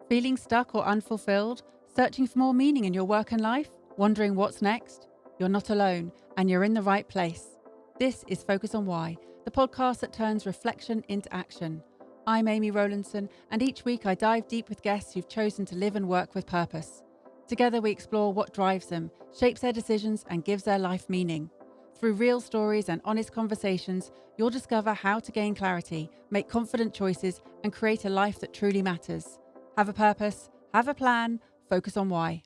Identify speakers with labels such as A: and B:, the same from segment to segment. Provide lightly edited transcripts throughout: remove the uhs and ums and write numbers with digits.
A: Feeling stuck or unfulfilled? Searching for more meaning in your work and life? Wondering what's next? You're not alone, and you're in the right place. This is Focus on Why, the podcast that turns reflection into action. I'm Amy Rowlandson, and each week I dive deep with guests who've chosen to live and work with purpose. Together we explore what drives them, shapes their decisions, and gives their life meaning. Through real stories and honest conversations, you'll discover how to gain clarity, make confident choices, and create a life that truly matters. Have a purpose, have a plan, focus on why.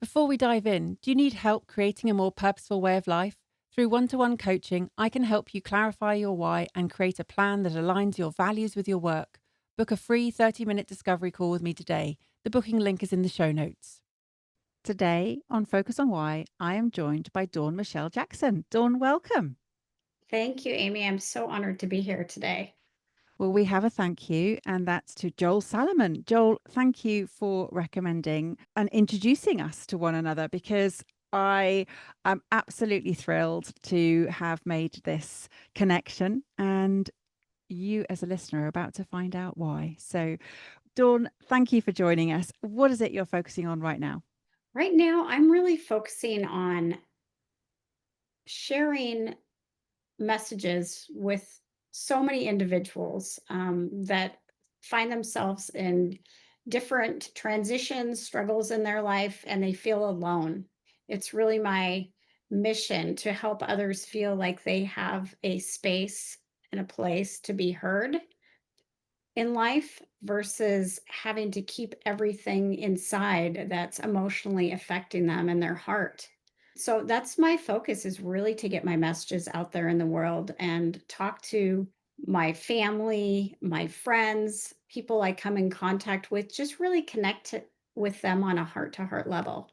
A: Before we dive in, do you need help creating a more purposeful way of life? Through one-to-one coaching, I can help you clarify your why and create a plan that aligns your values with your work. Book a free 30-minute discovery call with me today. The booking link is in the show notes. Today on Focus on Why, I am joined by Michele Jackson. Dawn, welcome.
B: Thank you, Amy. I'm so honored to be here today.
A: Well, we have a thank you, and that's to Joel Salomon. Joel, thank you for recommending and introducing us to one another because I am absolutely thrilled to have made this connection. And you, as a listener, are about to find out why. So, Dawn, thank you for joining us. What is it you're focusing on right now?
B: Right now, I'm really focusing on sharing messages with so many individuals that find themselves in different transitions, struggles in their life, and they feel alone. It's really my mission to help others feel like they have a space and a place to be heard in life versus having to keep everything inside that's emotionally affecting them and their heart. So that's my focus, is really to get my messages out there in the world and talk to my family, my friends, people I come in contact with, just really with them on a heart to heart level.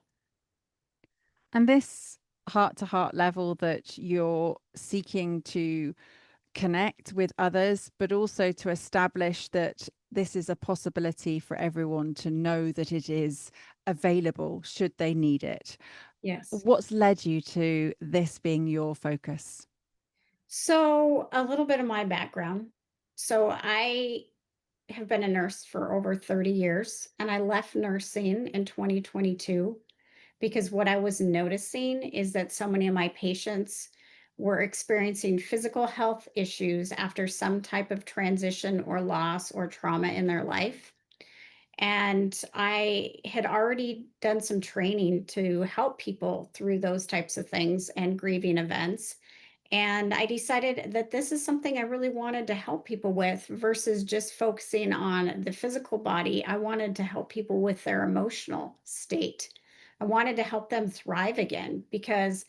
A: And this heart to heart level that you're seeking to connect with others, but also to establish that this is a possibility for everyone to know that it is available should they need it.
B: Yes.
A: What's led you to this being your focus?
B: So, a little bit of my background. So, I have been a nurse for over 30 years, and I left nursing in 2022 because what I was noticing is that so many of my patients were experiencing physical health issues after some type of transition or loss or trauma in their life. And I had already done some training to help people through those types of things and grieving events. And I decided that this is something I really wanted to help people with versus just focusing on the physical body. I wanted to help people with their emotional state. I wanted to help them thrive again because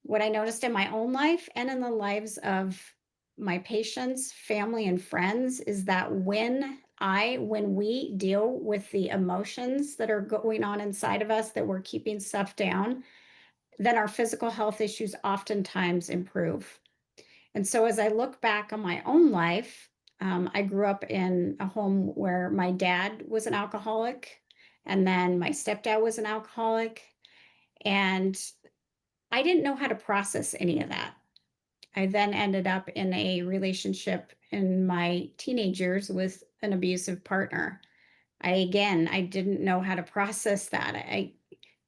B: what I noticed in my own life and in the lives of my patients, family, and friends is that when we deal with the emotions that are going on inside of us, that we're keeping stuff down, then our physical health issues oftentimes improve. And so as I look back on my own life, I grew up in a home where my dad was an alcoholic, and then my stepdad was an alcoholic. And I didn't know how to process any of that. I then ended up in a relationship in my teenage years with an abusive partner. I didn't know how to process that.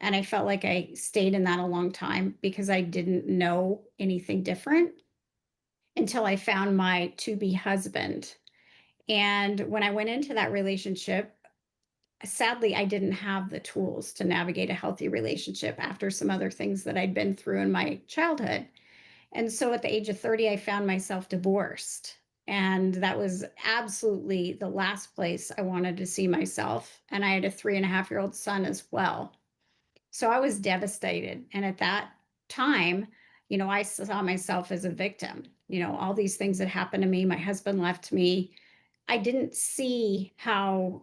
B: And I felt like I stayed in that a long time because I didn't know anything different until I found my to be husband. And when I went into that relationship, sadly, I didn't have the tools to navigate a healthy relationship after some other things that I'd been through in my childhood. And so at the age of 30, I found myself divorced. And that was absolutely the last place I wanted to see myself. And I had a 3.5-year-old son as well. So I was devastated. And at that time, I saw myself as a victim. All these things that happened to me, my husband left me. I didn't see how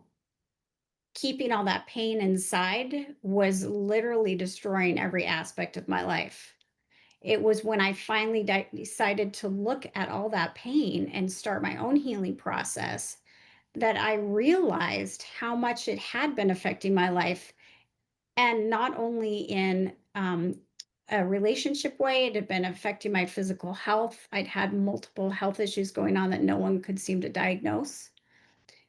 B: keeping all that pain inside was literally destroying every aspect of my life. It was when I finally decided to look at all that pain and start my own healing process that I realized how much it had been affecting my life. And not only in a relationship way, it had been affecting my physical health. I'd had multiple health issues going on that no one could seem to diagnose.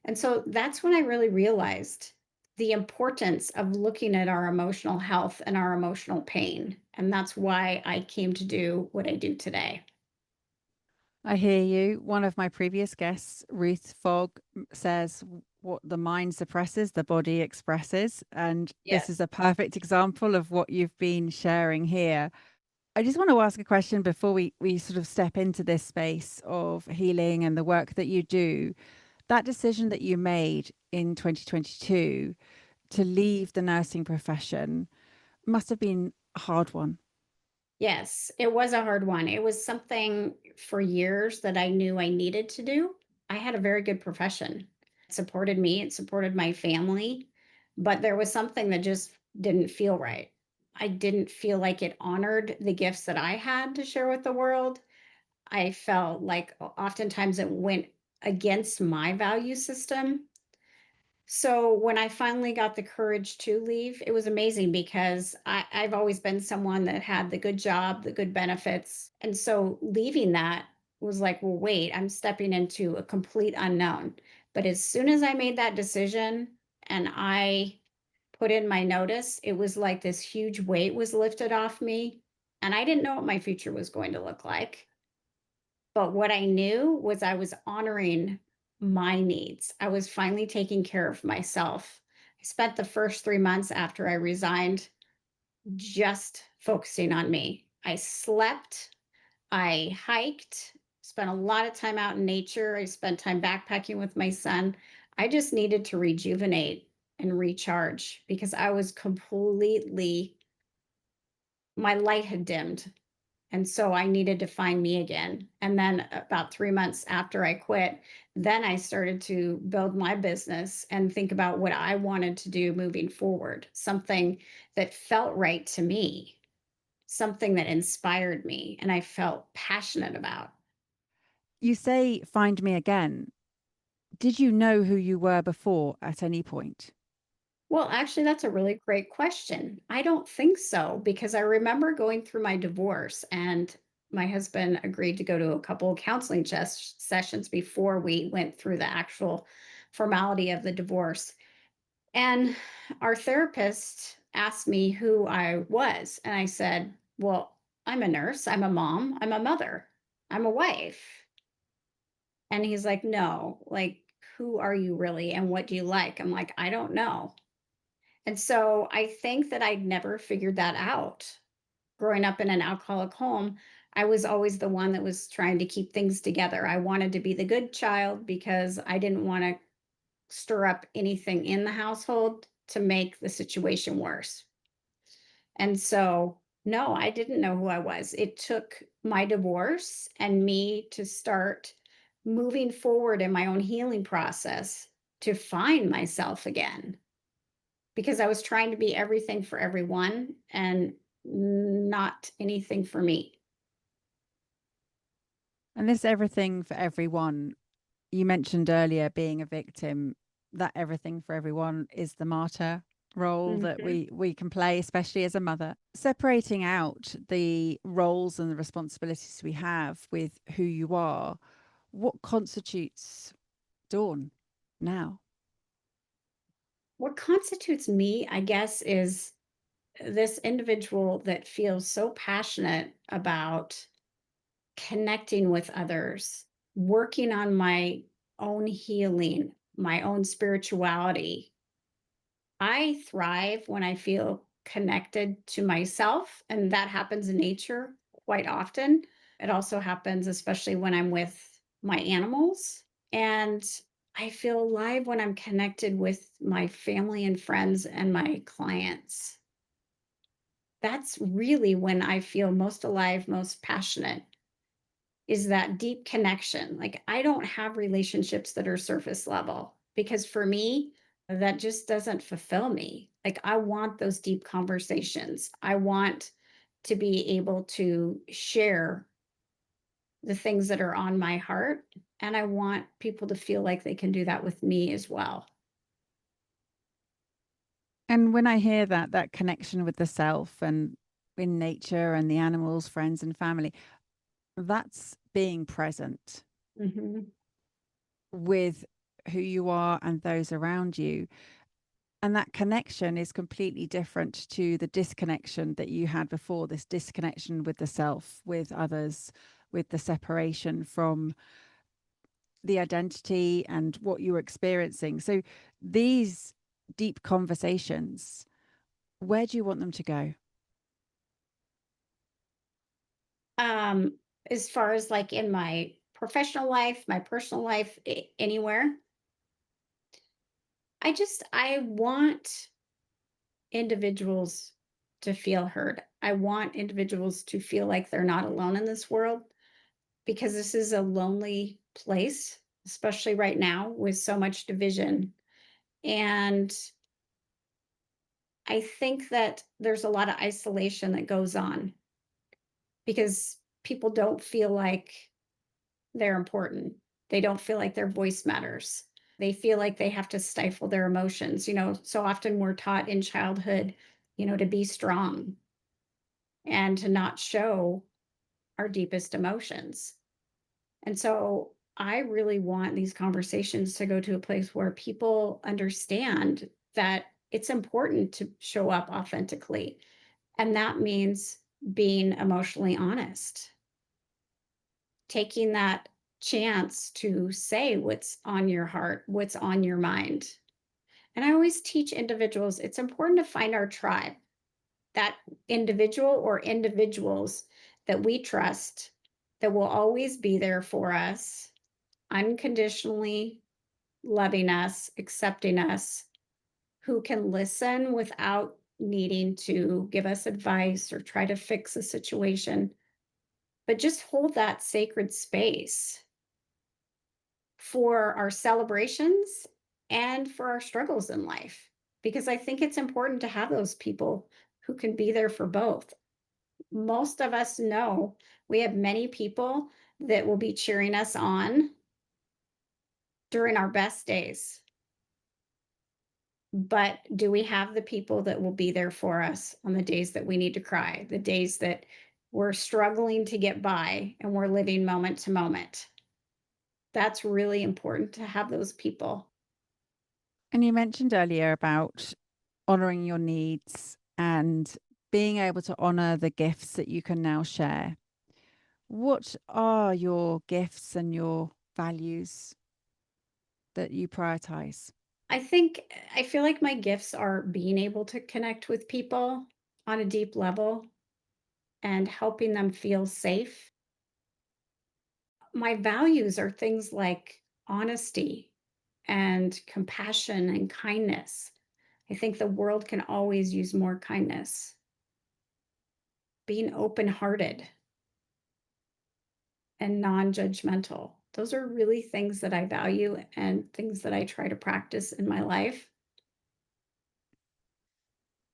B: And so that's when I really realized the importance of looking at our emotional health and our emotional pain. And that's why I came to do what I do today.
A: I hear you. One of my previous guests, Ruth Fogg, says what the mind suppresses, the body expresses. And this is
B: Yes.
A: a perfect example of what you've been sharing here. I just want to ask a question before we sort of step into this space of healing and the work that you do. That decision that you made in 2022 to leave the nursing profession must have been a hard one.
B: Yes, it was a hard one. It was something for years that I knew I needed to do. I had a very good profession. It supported me, it supported my family, but there was something that just didn't feel right. I didn't feel like it honored the gifts that I had to share with the world. I felt like oftentimes it went against my value system. So when I finally got the courage to leave, it was amazing because I've always been someone that had the good job, the good benefits. And so leaving that was like, well, wait, I'm stepping into a complete unknown. But as soon as I made that decision and I put in my notice, it was like this huge weight was lifted off me. And I didn't know what my future was going to look like. But what I knew was I was honoring my needs. I was finally taking care of myself. I spent the first 3 months after I resigned just focusing on me. I slept, I hiked, spent a lot of time out in nature. I spent time backpacking with my son. I just needed to rejuvenate and recharge because I was completely my light had dimmed. And so I needed to find me again. And then about 3 months after I quit, then I started to build my business and think about what I wanted to do moving forward, something that felt right to me, something that inspired me and I felt passionate about.
A: You say, find me again. Did you know who you were before at any point?
B: Well, actually, that's a really great question. I don't think so because I remember going through my divorce and my husband agreed to go to a couple of counseling sessions before we went through the actual formality of the divorce. And our therapist asked me who I was. And I said, well, I'm a nurse, I'm a mom, I'm a mother, I'm a wife. And he's like, no, like, who are you really? And what do you like? I'm like, I don't know. And so I think that I'd never figured that out. Growing up in an alcoholic home, I was always the one that was trying to keep things together. I wanted to be the good child because I didn't want to stir up anything in the household to make the situation worse. And so, no, I didn't know who I was. It took my divorce and me to start moving forward in my own healing process to find myself again because I was trying to be everything for everyone and not anything for me.
A: And this everything for everyone, you mentioned earlier being a victim, that everything for everyone is the martyr role that
B: Mhm.
A: we can play, especially as a mother. Separating out the roles and the responsibilities we have with who you are, what constitutes Dawn now?
B: What constitutes me, I guess, is this individual that feels so passionate about connecting with others, working on my own healing, my own spirituality. I thrive when I feel connected to myself, and that happens in nature quite often. It also happens, especially when I'm with my animals. And I feel alive when I'm connected with my family and friends and my clients. That's really when I feel most alive, most passionate is that deep connection. Like, I don't have relationships that are surface level because for me, that just doesn't fulfill me. Like, I want those deep conversations. I want to be able to share the things that are on my heart. And I want people to feel like they can do that with me as well.
A: And when I hear that, that connection with the self and in nature and the animals, friends and family, that's being present
B: Mhm.
A: with who you are and those around you. And that connection is completely different to the disconnection that you had before, this disconnection with the self, with others, with the separation from the identity and what you were experiencing. So these deep conversations, where do you want them to go?
B: Um, as far as like in my professional life, my personal life, anywhere, I want individuals to feel heard. I want individuals to feel like they're not alone in this world because this is a lonely place, especially right now with so much division. And I think that there's a lot of isolation that goes on because people don't feel like they're important. They don't feel like their voice matters. They feel like they have to stifle their emotions. So often we're taught in childhood, to be strong and to not show our deepest emotions. And so I really want these conversations to go to a place where people understand that it's important to show up authentically. And that means being emotionally honest, taking that chance to say what's on your heart, what's on your mind. And I always teach individuals it's important to find our tribe, that individual or individuals that we trust, that will always be there for us, unconditionally loving us, accepting us, who can listen without needing to give us advice or try to fix a situation, but just hold that sacred space for our celebrations and for our struggles in life. Because I think it's important to have those people who can be there for both. Most of us know we have many people that will be cheering us on during our best days. But do we have the people that will be there for us on the days that we need to cry, the days that we're struggling to get by and we're living moment to moment? That's really important to have those people.
A: And you mentioned earlier about honoring your needs and being able to honor the gifts that you can now share. What are your gifts and your values that you prioritize?
B: I feel like my gifts are being able to connect with people on a deep level and helping them feel safe. My values are things like honesty and compassion and kindness. I think the world can always use more kindness. Being open hearted and non judgmental. Those are really things that I value and things that I try to practice in my life.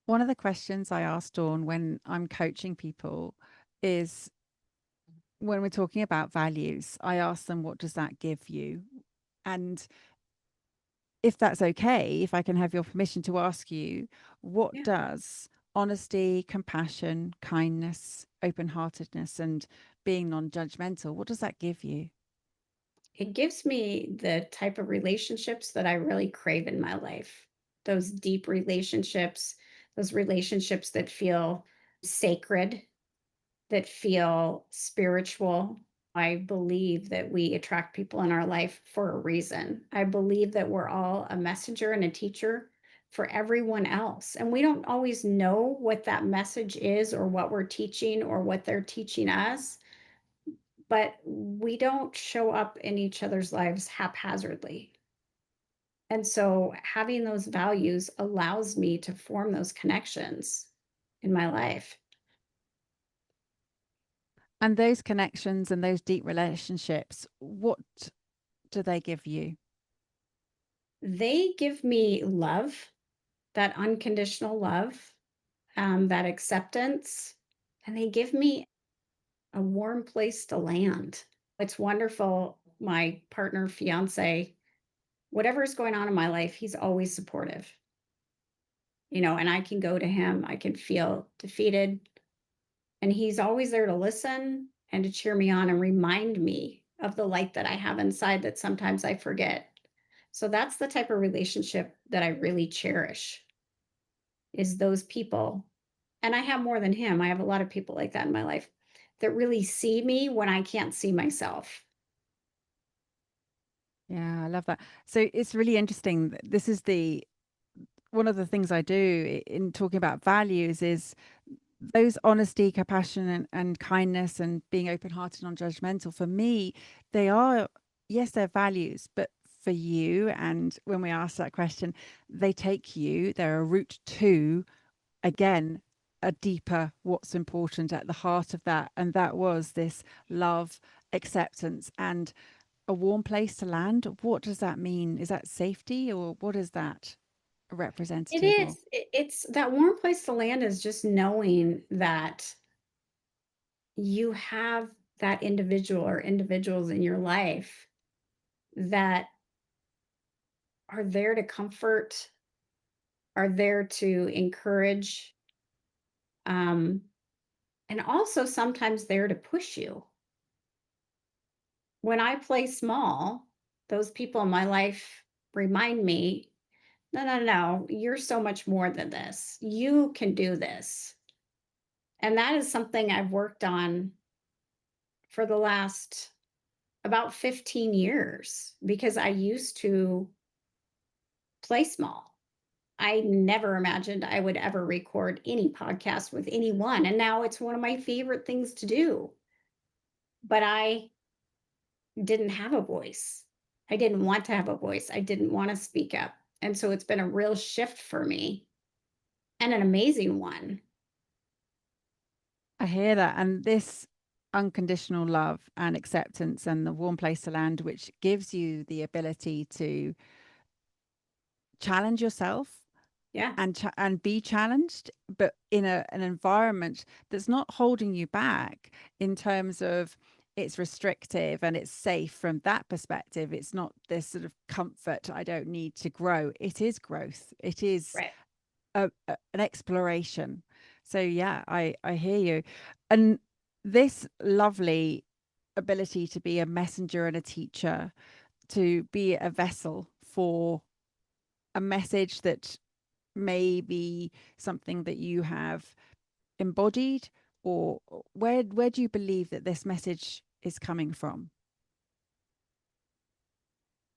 A: One of the questions I ask Dawn when I'm coaching people is when we're talking about values, I ask them, what does that give you? And if that's okay, if I can have your permission to ask you, what
B: Yeah.
A: does honesty, compassion, kindness, open heartedness, and being non judgmental, what does that give you?
B: It gives me the type of relationships that I really crave in my life. Those deep relationships, those relationships that feel sacred, that feel spiritual. I believe that we attract people in our life for a reason. I believe that we're all a messenger and a teacher for everyone else. And we don't always know what that message is or what we're teaching or what they're teaching us, but we don't show up in each other's lives haphazardly. And so having those values allows me to form those connections in my life.
A: And those connections and those deep relationships, what do they give you?
B: They give me love, that unconditional love, that acceptance, and they give me a warm place to land. It's wonderful. My partner, fiance, whatever is going on in my life, he's always supportive, and I can go to him, I can feel defeated, and he's always there to listen and to cheer me on and remind me of the light that I have inside that sometimes I forget. So that's the type of relationship that I really cherish is those people. And I have more than him. I have a lot of people like that in my life that really see me when I can't see myself.
A: Yeah, I love that. So it's really interesting. This is the one of the things I do in talking about values is those honesty, compassion, and kindness, and being open-hearted, non-judgmental. For me, they are, yes, they're values, but for you, and when we ask that question, they take you. They're a route to, again, a deeper what's important at the heart of that, and that was this love, acceptance, and a warm place to land. What does that mean? Is that safety, or what is that
B: It
A: representative of?
B: is. It's that warm place to land is just knowing that you have that individual or individuals in your life that are there to comfort, are there to encourage, um, and also sometimes there to push you. When I play small, those people in my life remind me, no, no, no, you're so much more than this. You can do this. And that is something I've worked on for the last about 15 years because I used to play small. I never imagined I would ever record any podcast with anyone. And now it's one of my favorite things to do. But I didn't have a voice. I didn't want to have a voice. I didn't want to speak up. And so it's been a real shift for me and an amazing one.
A: I hear that. And this unconditional love and acceptance and the warm place to land, which gives you the ability to challenge yourself
B: Yeah.
A: and be challenged, but in an environment that's not holding you back in terms of it's restrictive and it's safe from that perspective. It's not this sort of comfort. I don't need to grow. It is growth. It is
B: Right.
A: an exploration. So yeah, I hear you. And this lovely ability to be a messenger and a teacher, to be a vessel for a message that may be something that you have embodied, or where do you believe that this message is coming from?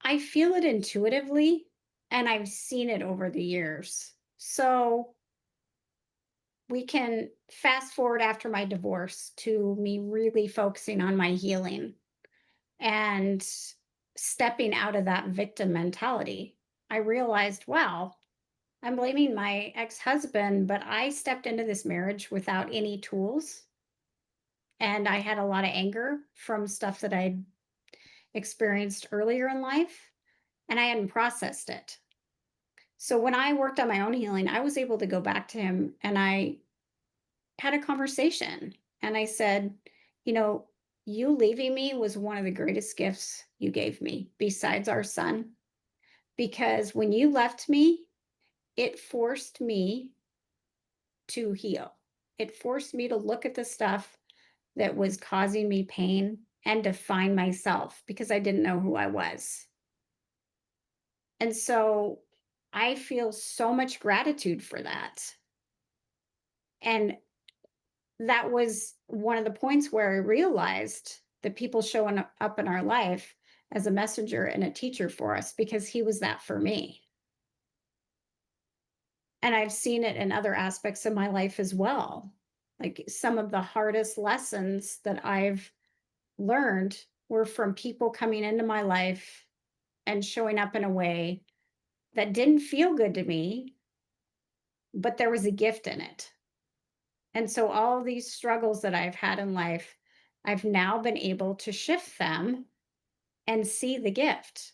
B: I feel it intuitively and I've seen it over the years. So we can fast forward after my divorce to me really focusing on my healing and stepping out of that victim mentality. I realized, wow, I'm blaming my ex husband, but I stepped into this marriage without any tools. And I had a lot of anger from stuff that I'd experienced earlier in life, and I hadn't processed it. So when I worked on my own healing, I was able to go back to him and I had a conversation. And I said, you know, you leaving me was one of the greatest gifts you gave me, besides our son, because when you left me, it forced me to heal. It forced me to look at the stuff that was causing me pain and to find myself because I didn't know who I was. And so I feel so much gratitude for that. And that was one of the points where I realized that people showing up in our life as a messenger and a teacher for us because he was that for me. And I've seen it in other aspects of my life as well. Like some of the hardest lessons that I've learned were from people coming into my life and showing up in a way that didn't feel good to me, but there was a gift in it. And so all these struggles that I've had in life, I've now been able to shift them and see the gift.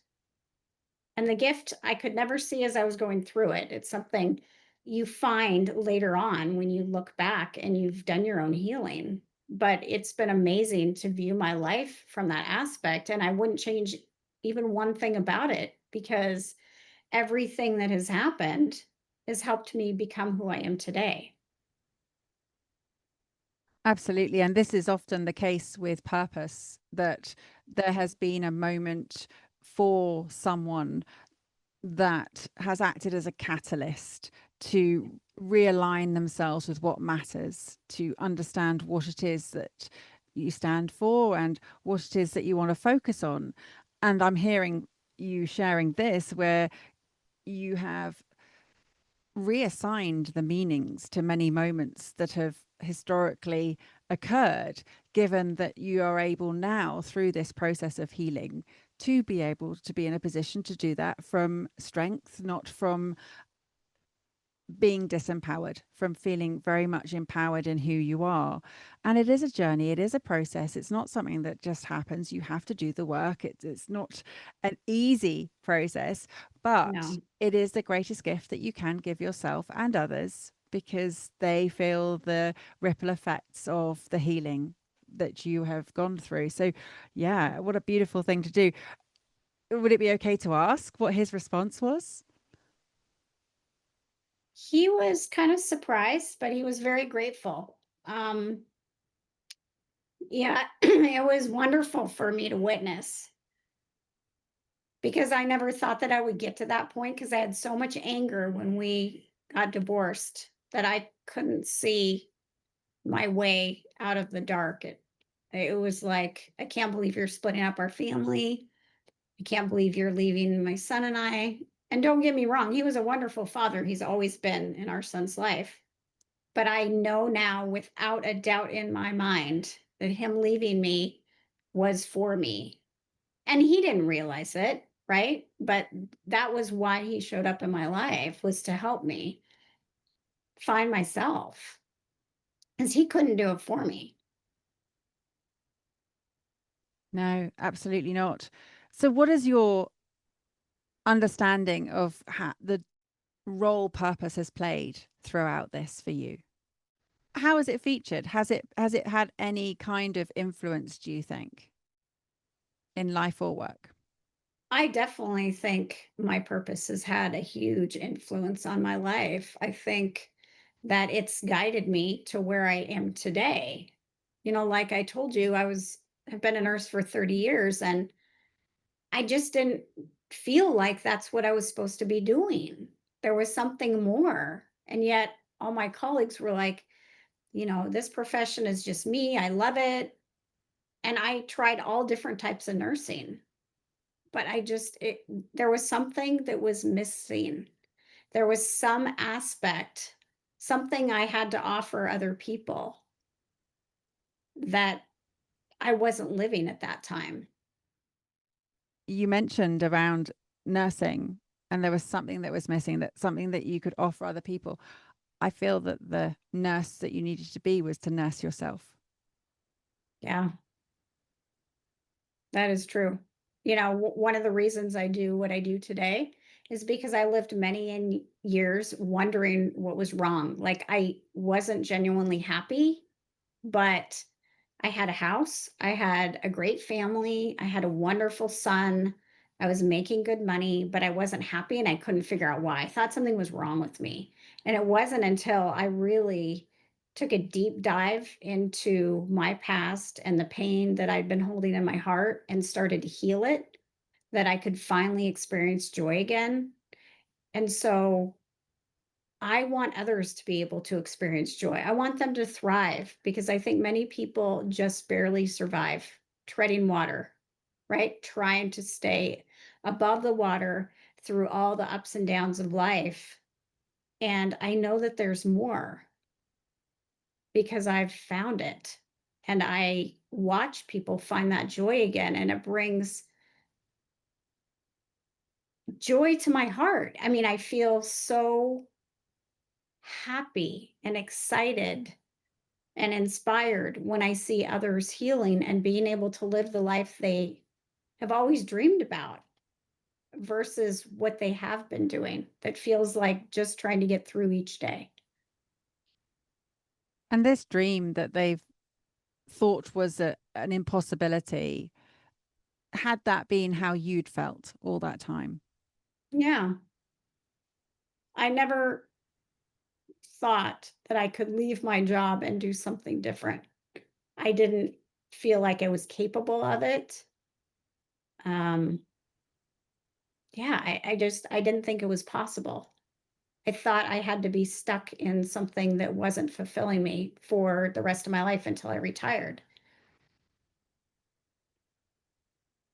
B: And the gift I could never see as I was going through it. It's something you find later on when you look back and you've done your own healing. But it's been amazing to view my life from that aspect. And I wouldn't change even one thing about it because everything that has happened has helped me become who I am today.
A: Absolutely. And this is often the case with purpose, that there has been a moment for someone that has acted as a catalyst to realign themselves with what matters, to understand what it is that you stand for and what it is that you want to focus on. And I'm hearing you sharing this where you have reassigned the meanings to many moments that have historically occurred, given that you are able now, through this process of healing, to be able to be in a position to do that from strength, not from being disempowered, from feeling very much empowered in who you are. And it is a journey, it is a process. It's not something that just happens. You have to do the work. It's not an easy process, but
B: No,
A: it is the greatest gift that you can give yourself and others, because they feel the ripple effects of the healing that you have gone through. So, yeah, what a beautiful thing to do. Would it be okay to ask what his response was?
B: he was kind of surprised, but he was very grateful. Um, yeah, it was wonderful for me to witness because I never thought that I would get to that point because I had so much anger when we got divorced that I couldn't see my way out of the dark. It was like, I can't believe you're splitting up our family. I can't believe you're leaving my son and I. And don't get me wrong, he was a wonderful father. He's always been in our son's life. But I know now without a doubt in my mind that him leaving me was for me. And he didn't realize it, right? But that was why he showed up in my life, was to help me find myself, because he couldn't do it for me.
A: No, absolutely not. So, what is your understanding of the role purpose has played throughout this for you? How has it featured? Has it had any kind of influence, do you think, in life or work?
B: I definitely think my purpose has had a huge influence on my life. I think that it's guided me to where I am today. Like I told you, have been a nurse for 30 years and I just didn't feel like that's what I was supposed to be doing. There was something more. And yet all my colleagues were like, this profession is just me. I love it. And I tried all different types of nursing, but there was something that was missing. There was some aspect, something I had to offer other people that I wasn't living at that time.
A: You mentioned around nursing, and there was something that was missing, that something that you could offer other people. I feel that the nurse that you needed to be was to nurse yourself.
B: Yeah, that is true. One of the reasons I do what I do today is because I lived many years wondering what was wrong. Like I wasn't genuinely happy, but I had a house, I had a great family, I had a wonderful son, I was making good money, but I wasn't happy and I couldn't figure out why. I thought something was wrong with me. And it wasn't until I really took a deep dive into my past and the pain that I'd been holding in my heart and started to heal it that I could finally experience joy again. And so I want others to be able to experience joy. I want them to thrive because I think many people just barely survive treading water, right? Trying to stay above the water through all the ups and downs of life. And I know that there's more because I've found it. And I watch people find that joy again, and it brings joy to my heart. I mean, I feel so happy and excited and inspired when I see others healing and being able to live the life they have always dreamed about versus what they have been doing that feels like just trying to get through each day.
A: And this dream that they've thought was an impossibility, had that been how you'd felt all that time?
B: Yeah. I never thought that I could leave my job and do something different. I didn't feel like I was capable of it. Um, Yeah, I didn't think it was possible. I thought I had to be stuck in something that wasn't fulfilling me for the rest of my life until I retired.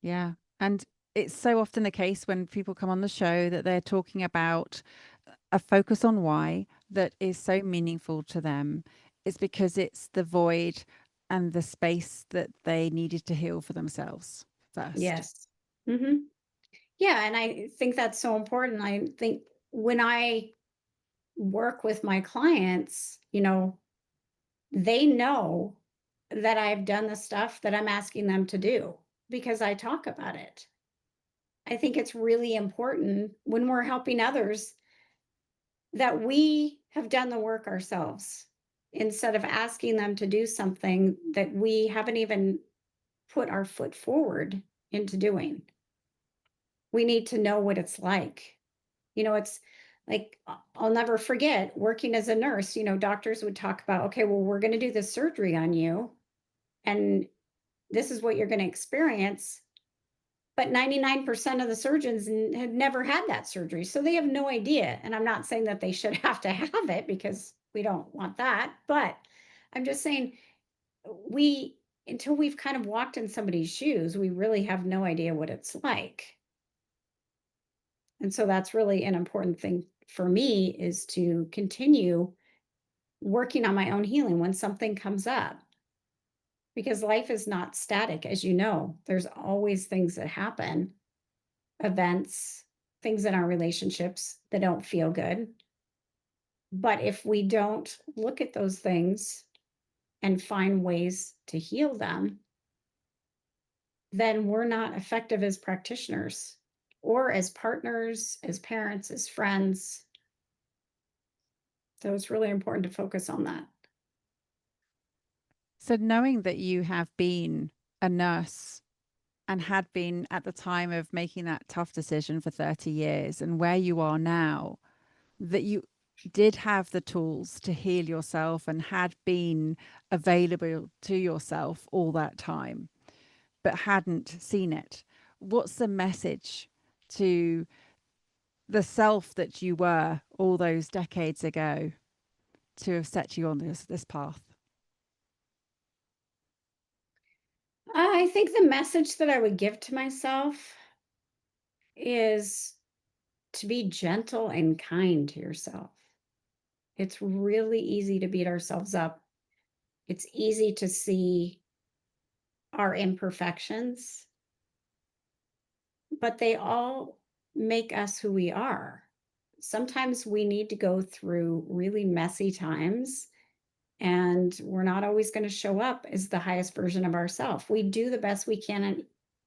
A: Yeah. And it's so often the case when people come on the show that they're talking about a focus on why that is so meaningful to them. It's because it's the void and the space that they needed to heal for themselves first.
B: Yes. Mhm. Yeah, and I think that's so important. I think when I work with my clients, they know that I've done the stuff that I'm asking them to do because I talk about it. I think it's really important when we're helping others that we have done the work ourselves instead of asking them to do something that we haven't even put our foot forward into doing. We need to know what it's like. It's like I'll never forget working as a nurse. Doctors would talk about, okay, well, we're going to do this surgery on you, and this is what you're going to experience. But 99% of the surgeons had never had that surgery. So they have no idea. And I'm not saying that they should have to have it because we don't want that. But I'm just saying, we, until we've kind of walked in somebody's shoes, we really have no idea what it's like. And so that's really an important thing for me is to continue working on my own healing when something comes up because life is not static. As you know, there's always things that happen, events, things in our relationships that don't feel good. But if we don't look at those things and find ways to heal them, then we're not effective as practitioners or as partners, as parents, as friends. So it's really important to focus on that.
A: So, knowing that you have been a nurse and had been at the time of making that tough decision for 30 years and where you are now, that you did have the tools to heal yourself and had been available to yourself all that time, but hadn't seen it. What's the message to the self that you were all those decades ago to have set you on this path?
B: I think the message that I would give to myself is to be gentle and kind to yourself. It's really easy to beat ourselves up. It's easy to see our imperfections, but they all make us who we are. Sometimes we need to go through really messy times, and we're not always going to show up as the highest version of ourselves. We do the best we can at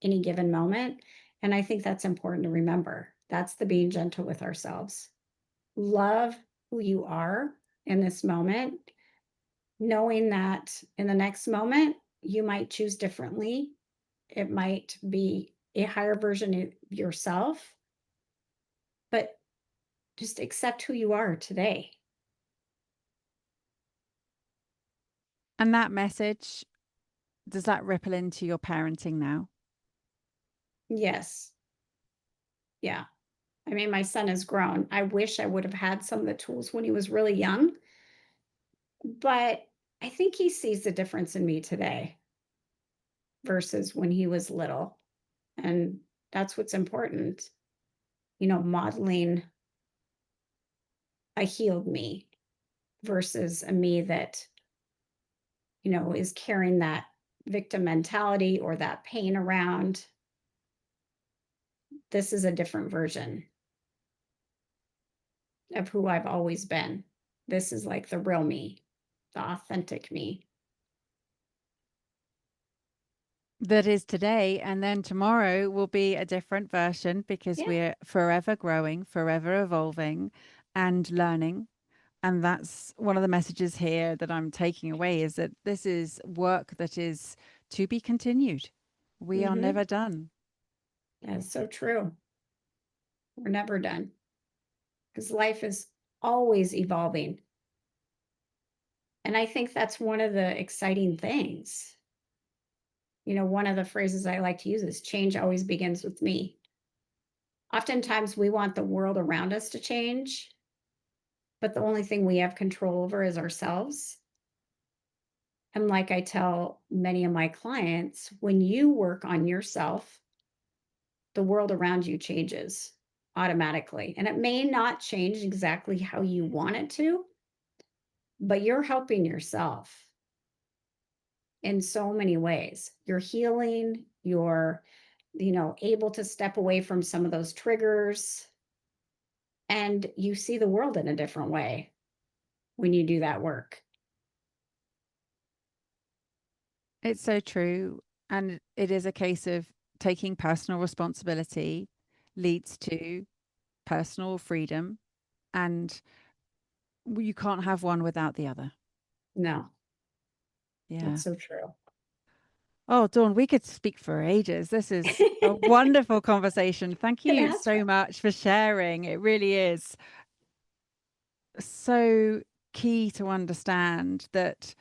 B: any given moment. And I think that's important to remember. That's the being gentle with ourselves. Love who you are in this moment, knowing that in the next moment, you might choose differently. It might be a higher version of yourself, but just accept who you are today.
A: And that message, does that ripple into your parenting now?
B: Yes. Yeah. I mean, my son has grown. I wish I would have had some of the tools when he was really young, but I think he sees the difference in me today versus when he was little. And that's what's important, modeling a healed me versus a me that, is carrying that victim mentality or that pain around. This is a different version of who I've always been. This is like the real me, the authentic me.
A: That is today. And then tomorrow will be a different version because
B: Yeah.
A: we're forever growing, forever evolving and learning. And that's one of the messages here that I'm taking away is that this is work that is to be continued. We are
B: Hmm.
A: never done.
B: That's so true. We're never done because life is always evolving. And I think that's one of the exciting things. One of the phrases I like to use is change always begins with me. Oftentimes, we want the world around us to change, but the only thing we have control over is ourselves. And like I tell many of my clients, when you work on yourself, the world around you changes automatically. And it may not change exactly how you want it to, but you're helping yourself in so many ways. You're healing, you're, able to step away from some of those triggers, and you see the world in a different way when you do that work.
A: It's so true. And it is a case of taking personal responsibility leads to personal freedom. And you can't have one without the other.
B: No,
A: Yeah.
B: that's so true.
A: Oh, Dawn, we could speak for ages. This is a wonderful conversation. Thank you
B: That's
A: so
B: right.
A: much for sharing. It really is so key to understand that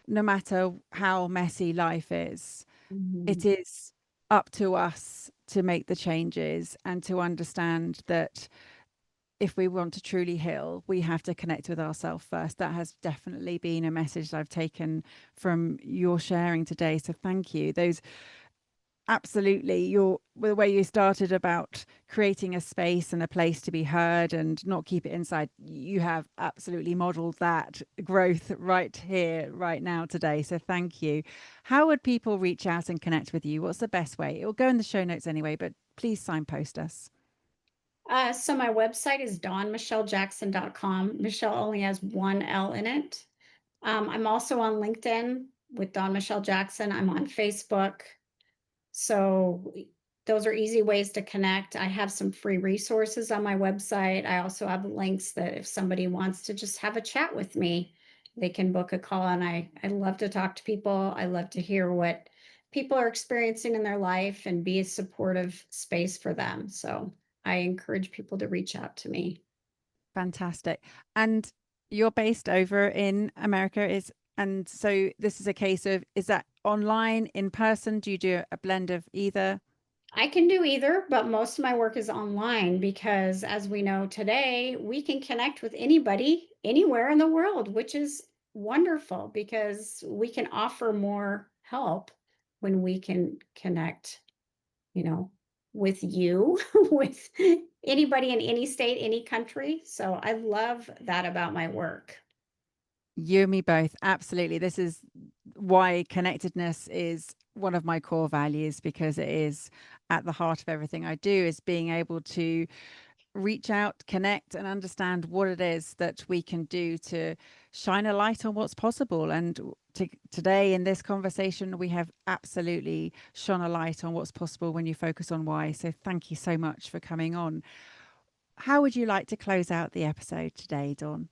A: no matter how messy life is, it
B: Mhm.
A: is up to us to make the changes and to understand that if we want to truly heal, we have to connect with ourselves first. That has definitely been a message I've taken from your sharing today. So thank you. Those absolutely your the way you started about creating a space and a place to be heard and not keep it inside, you have absolutely modeled that growth right here right now today, so thank you. How would people reach out and connect with you? What's the best way? It will go in the show notes anyway, but please signpost us.
B: So my website is dawnmichellejackson.com. Michelle only has one L in it. I'm also on LinkedIn with Dawn Michelle Jackson. I'm on Facebook. So those are easy ways to connect. I have some free resources on my website. I also have links that if somebody wants to just have a chat with me, they can book a call. And I love to talk to people. I love to hear what people are experiencing in their life and be a supportive space for them. So I encourage people to reach out to me.
A: Fantastic. And you're based over in America, is and so this is a case of, is that online, in person? Do you do a blend of either?
B: I can do either, but most of my work is online because, as we know today, we can connect with anybody anywhere in the world, which is wonderful because we can offer more help when we can connect, you know, with you, with anybody in any state, any country. So I love that about my work.
A: You and me both. Absolutely. This is why connectedness is one of my core values, because it is at the heart of everything I do, is being able to reach out, connect, and understand what it is that we can do to shine a light on what's possible. And today in this conversation, we have absolutely shone a light on what's possible when you focus on why. So thank you so much for coming on. How would you like to close out the episode today, Dawn?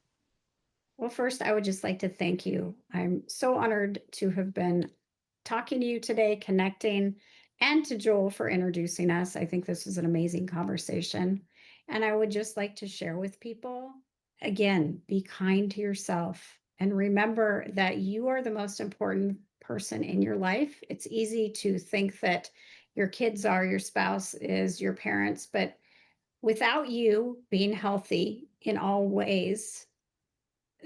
B: Well, first, I would just like to thank you. I'm so honored to have been talking to you today, connecting, and to Joel for introducing us. I think this was an amazing conversation. And I would just like to share with people again, be kind to yourself and remember that you are the most important person in your life. It's easy to think that your kids are, your spouse is, your parents, but without you being healthy in all ways,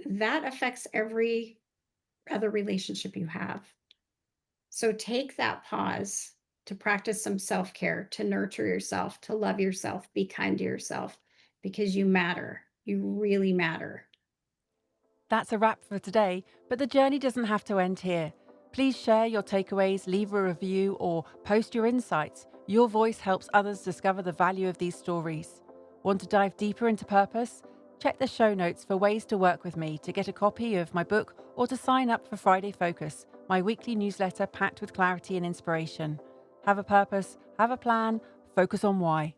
B: that affects every other relationship you have. So take that pause to practice some self care, to nurture yourself, to love yourself, be kind to yourself because you matter. You really matter.
A: That's a wrap for today, but the journey doesn't have to end here. Please share your takeaways, leave a review, or post your insights. Your voice helps others discover the value of these stories. Want to dive deeper into purpose? Check the show notes for ways to work with me, to get a copy of my book, or to sign up for Friday Focus, my weekly newsletter packed with clarity and inspiration. Have a purpose, have a plan, focus on why.